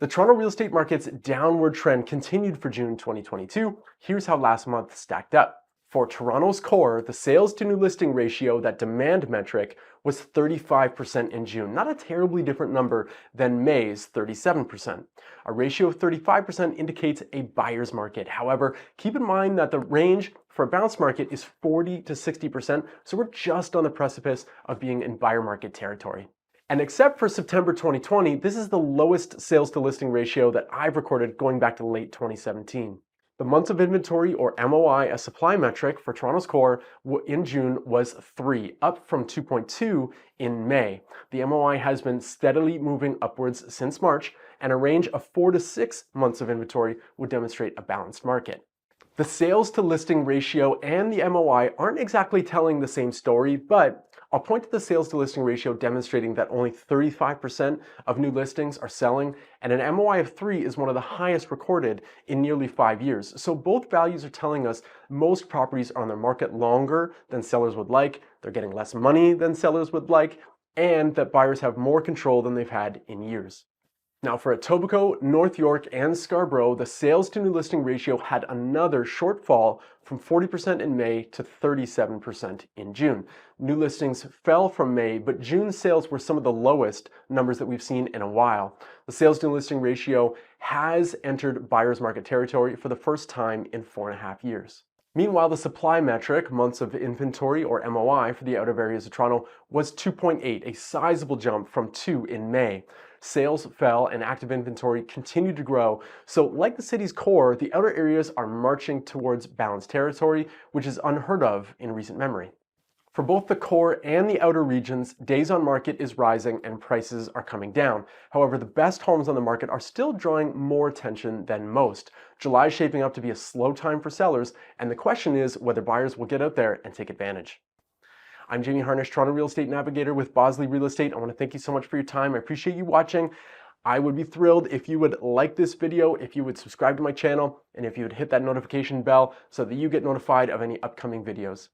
The Toronto real estate market's downward trend continued for June 2022. Here's how last month stacked up. For Toronto's core, the sales to new listing ratio, that demand metric, was 35% in June. Not a terribly different number than May's 37%. A ratio of 35% indicates a buyer's market. However, keep in mind that the range for a bounce market is 40 to 60%, so we're just on the precipice of being in buyer market territory. And except for September 2020, this is the lowest sales to listing ratio that I've recorded going back to late 2017. The months of inventory, or MOI, a supply metric for Toronto's core in June, was 3, up from 2.2 in May. The MOI has been steadily moving upwards since March, and a range of 4 to 6 months of inventory would demonstrate a balanced market. The sales to listing ratio and the MOI aren't exactly telling the same story, but I'll point to the sales to listing ratio demonstrating that only 35% of new listings are selling, and an MOI of 3 is one of the highest recorded in nearly 5 years. So both values are telling us most properties are on the market longer than sellers would like, they're getting less money than sellers would like, and that buyers have more control than they've had in years. Now for Etobicoke, North York, and Scarborough, the sales to new listing ratio had another shortfall from 40% in May to 37% in June. New listings fell from May, but June sales were some of the lowest numbers that we've seen in a while. The sales to new listing ratio has entered buyer's market territory for the first time in 4.5 years. Meanwhile, the supply metric, months of inventory, or MOI, for the outer areas of Toronto was 2.8, a sizable jump from 2 in May. Sales fell and active inventory continued to grow, so like the city's core, the outer areas are marching towards balanced territory, which is unheard of in recent memory. For both the core and the outer regions, days on market is rising and prices are coming down. However, the best homes on the market are still drawing more attention than most. July is shaping up to be a slow time for sellers, and the question is whether buyers will get out there and take advantage. I'm Jamie Harnish, Toronto Real Estate Navigator with Bosley Real Estate. I want to thank you so much for your time. I appreciate you watching. I would be thrilled if you would like this video, if you would subscribe to my channel, and if you would hit that notification bell so that you get notified of any upcoming videos.